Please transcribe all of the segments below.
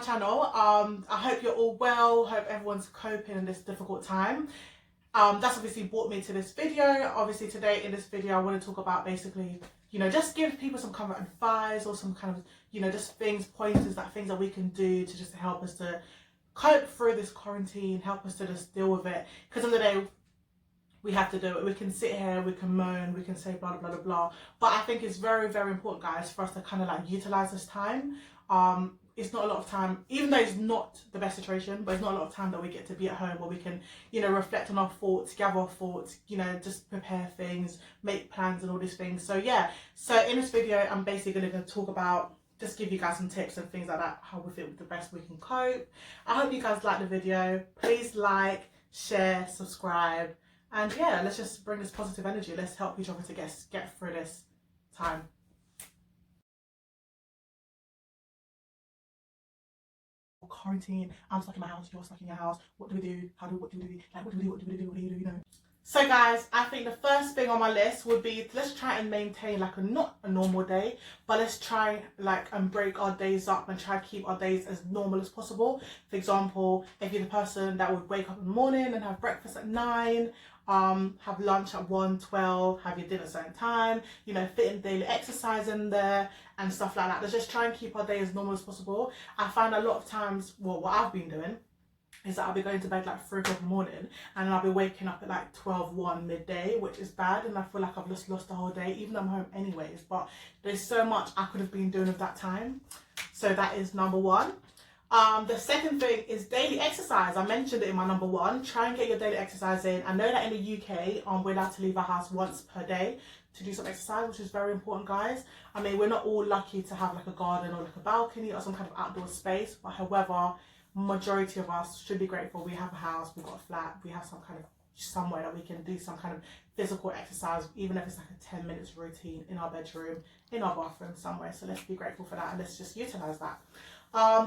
channel. I hope you're all well. Hope everyone's coping in this difficult time. That's obviously brought me to this video. Obviously today in this video I want to talk about basically, just give people some kind of advice or some kind of, just pointers, things that we can do to just help us to cope through this quarantine, help us to just deal with it. Because at the end of the day, we have to do it. We can sit here, we can moan, we can say blah, blah, blah, blah. But I think it's very, very important, guys, for us to kind of like utilize this time. It's not a lot of time, even though it's not the best situation, but it's not a lot of time that we get to be at home where we can, reflect on our thoughts, gather our thoughts, just prepare things, make plans and all these things. So yeah, so in this video, I'm basically going to talk about, just give you guys some tips and things like that, how we feel the best we can cope. I hope you guys like the video. Please like, share, subscribe. And yeah, let's just bring this positive energy. Let's help each other to get through this time. Quarantine, I'm stuck in my house, you're stuck in your house. What do we do? What do we do? So guys, I think the first thing on my list would be, let's try and maintain like not a normal day, but let's try and break our days up and try to keep our days as normal as possible. For example, if you're the person that would wake up in the morning and have breakfast at 9, have lunch at 1:12, have your dinner at a certain time, fit in daily exercise in there and stuff like that. Let's just try and keep our day as normal as possible. I find a lot of times, what I've been doing is that I'll be going to bed like 3 o'clock in the morning and then I'll be waking up at like 12:01 midday, which is bad, and I feel like I've just lost the whole day, even though I'm home anyways. But there's so much I could have been doing with that time. So that is number one. The second thing is daily exercise. I mentioned it in my number one. Try and get your daily exercise in. I know that in the UK, we're allowed to leave our house once per day to do some exercise, which is very important, guys. I mean, we're not all lucky to have like a garden or like a balcony or some kind of outdoor space, but however, majority of us should be grateful we have a house, we've got a flat, we have some kind of somewhere that we can do some kind of physical exercise, even if it's like a 10 minutes routine in our bedroom, in our bathroom, somewhere. So let's be grateful for that and let's just utilize that.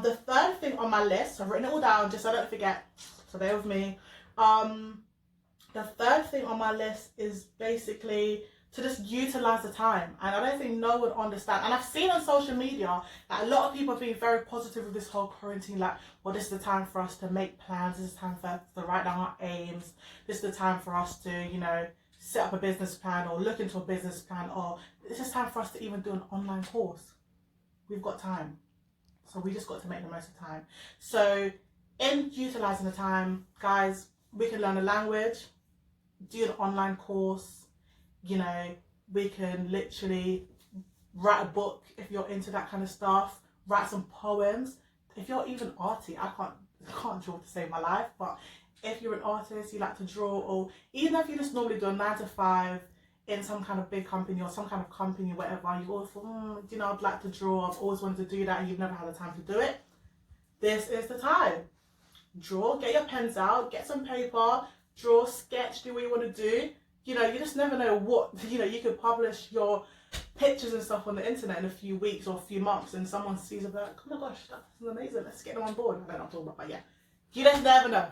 The third thing on my list, I've written it all down just so I don't forget, so bear with me. The third thing on my list is basically to just utilize the time. And I don't think no one understands. And I've seen on social media that a lot of people have been very positive with this whole quarantine. Like, well, this is the time for us to make plans. This is the time for us to write down our aims. This is the time for us to, set up a business plan or look into a business plan. Or it's just time for us to even do an online course. We've got time. So we just got to make the most of time. So in utilizing the time, guys, we can learn a language, do an online course. We can literally write a book if you're into that kind of stuff, write some poems. If you're even arty, I can't draw to save my life, but if you're an artist, you like to draw, or even if you just normally do a 9 to 5 in some kind of big company or some kind of company, whatever, you always thought, I'd like to draw, I've always wanted to do that, and you've never had the time to do it. This is the time. Draw, get your pens out, get some paper, draw, sketch, do what you want to do. You just never know what, you could publish your pictures and stuff on the internet in a few weeks or a few months and someone sees it like, oh my gosh, that's amazing, let's get them on board. I don't know what I'm talking about, but yeah. You just never know,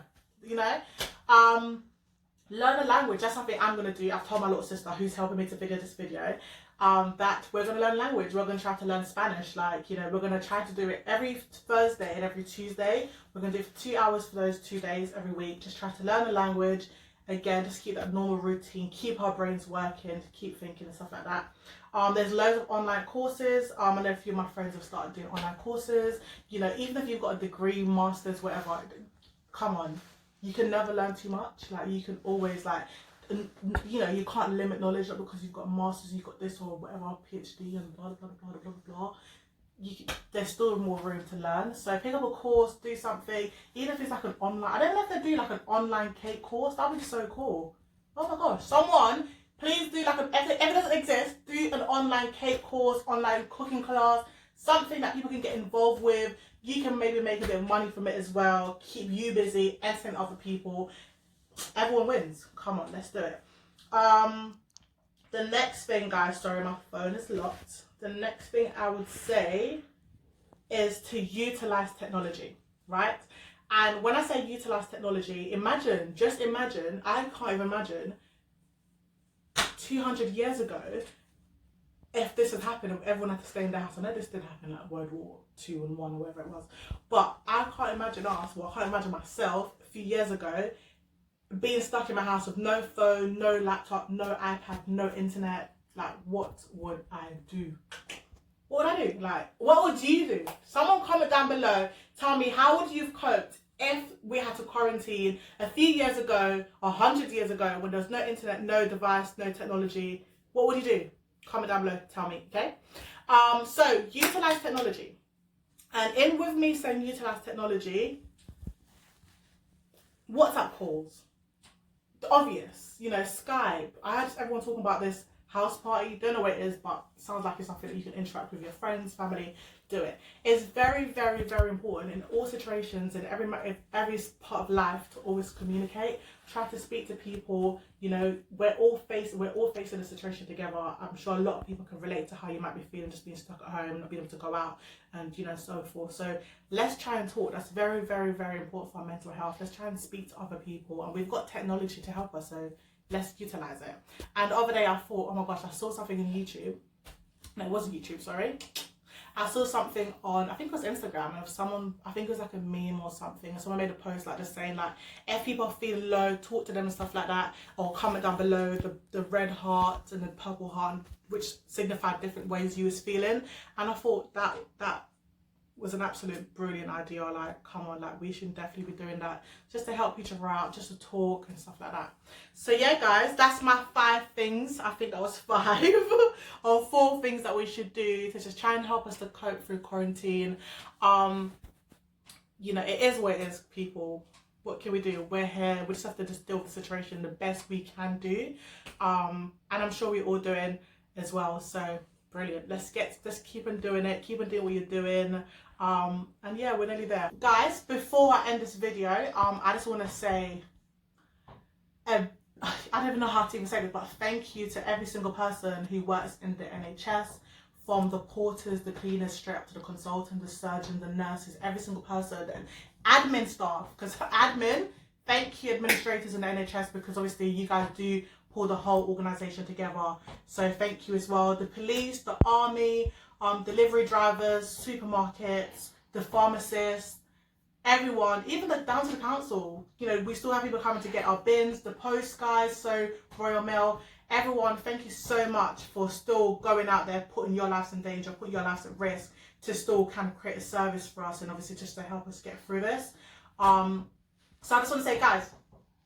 Learn a language, that's something I'm going to do. I've told my little sister who's helping me to video this video, that we're going to learn language. We're going to try to learn Spanish. We're going to try to do it every Thursday and every Tuesday. We're going to do it for 2 hours for those 2 days every week. Just try to learn a language. Again, just keep that normal routine, keep our brains working, keep thinking and stuff like that. There's loads of online courses. I know a few of my friends have started doing online courses. Even if you've got a degree, masters, whatever, come on. You can never learn too much. You can always you can't limit knowledge because you've got a master's, you've got this or whatever, PhD and blah, blah, blah, blah, blah, blah. There's still more room to learn. So pick up a course, do something, even if it's like an online, I don't know if they do like an online cake course. That would be so cool. Oh my gosh, someone please do if it doesn't exist, do an online cake course, online cooking class, something that people can get involved with. You can maybe make a bit of money from it as well, keep you busy, entertain other people. Everyone wins. Come on, let's do it. The next thing, guys, sorry, my phone is locked. The next thing I would say is to utilize technology, right? And when I say utilize technology, just imagine, I can't even imagine 200 years ago, if this had happened, if everyone had to stay in their house. I know this did happen, like World War II and One, or whatever it was. But I can't imagine us, well, I can't imagine myself a few years ago being stuck in my house with no phone, no laptop, no iPad, no internet. Like, what would I do? What would I do? Like, what would you do? Someone comment down below. Tell me, how would you have coped if we had to quarantine a few years ago, 100 years ago, when there was no internet, no device, no technology? What would you do? Comment down below. Tell me, okay? So, utilize technology. And in with me saying utilize technology, WhatsApp calls. The obvious, you know, Skype. I heard everyone talking about this house party. Don't know what it is, but it sounds like it's something that you can interact with your friends, family. Do it. It's very, very, very important in all situations, in every part of life, to always communicate. Try to speak to people. You know, we're all facing a situation together. I'm sure a lot of people can relate to how you might be feeling, just being stuck at home, not being able to go out, and you know, so forth. So let's try and talk. That's very, very, very important for our mental health. Let's try and speak to other people, and we've got technology to help us. So let's utilize it. And the other day I thought, oh my gosh, I saw something in YouTube. No, it wasn't YouTube, sorry. I saw something on, I think it was Instagram, of someone, I think it was like a meme or something, and someone made a post like just saying like, if people are feeling low, talk to them and stuff like that, or comment down below the red heart and the purple heart, which signified different ways you was feeling. And I thought that was an absolute brilliant idea. Like, come on, like, we should definitely be doing that just to help each other out, just to talk and stuff like that. So yeah, guys, that's my 5 things. I think that was 5 or 4 things that we should do to just try and help us to cope through quarantine. You know, it is what it is, people. What can we do? We're here. We just have to just deal with the situation the best we can do. And I'm sure we're all doing as well. So brilliant. Let's keep on doing it. Keep on doing what you're doing. And yeah, we're nearly there. Guys, before I end this video, I just want to say, I don't even know how to even say this, but thank you to every single person who works in the NHS, from the porters, the cleaners, straight up to the consultant, the surgeon, the nurses, every single person, and admin staff, because admin, thank you administrators in the NHS, because obviously you guys do pull the whole organisation together. So thank you as well. The police, the army, delivery drivers, supermarkets, the pharmacists, everyone, even down to the council. You know, we still have people coming to get our bins, the post guys, so Royal Mail, everyone, thank you so much for still going out there, putting your lives in danger, putting your lives at risk, to still kind of create a service for us, and obviously just to help us get through this. So I just want to say, guys,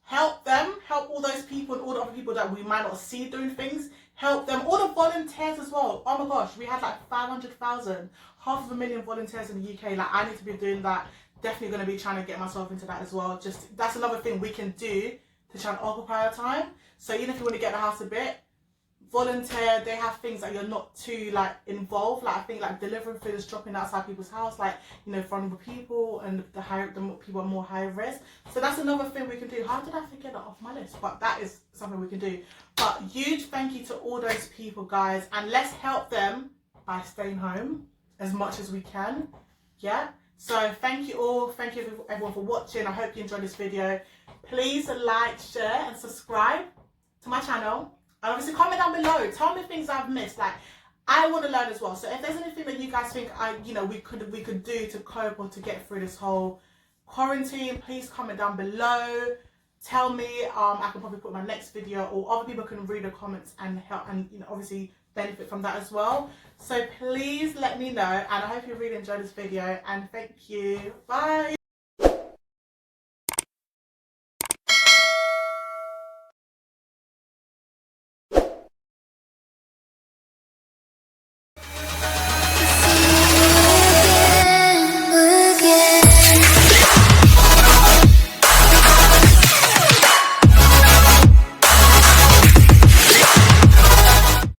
help them, help all those people and all the other people that we might not see doing things. Help them, all the volunteers as well. Oh my gosh, we had like 500,000, 500,000 volunteers in the UK. Like, I need to be doing that. Definitely going to be trying to get myself into that as well. Just, that's another thing we can do to try and occupy our time. So even if you want to get the house a bit, volunteer. They have things that you're not too like involved. Like, I think like delivering food is dropping outside people's house, like, you know, vulnerable people and the people are more high risk. So that's another thing we can do. How did I forget that off my list? But that is something we can do. But huge thank you to all those people, guys, and let's help them by staying home as much as we can. Yeah. So thank you all. Thank you everyone for watching. I hope you enjoyed this video. Please like, share and subscribe to my channel. And obviously comment down below. Tell me things I've missed. Like, I want to learn as well. So if there's anything that you guys think we could do to cope or to get through this whole quarantine, please comment down below. Tell me. I can probably put my next video, or other people can read the comments and help, and you know, obviously benefit from that as well. So please let me know, and I hope you really enjoyed this video, and thank you. Bye.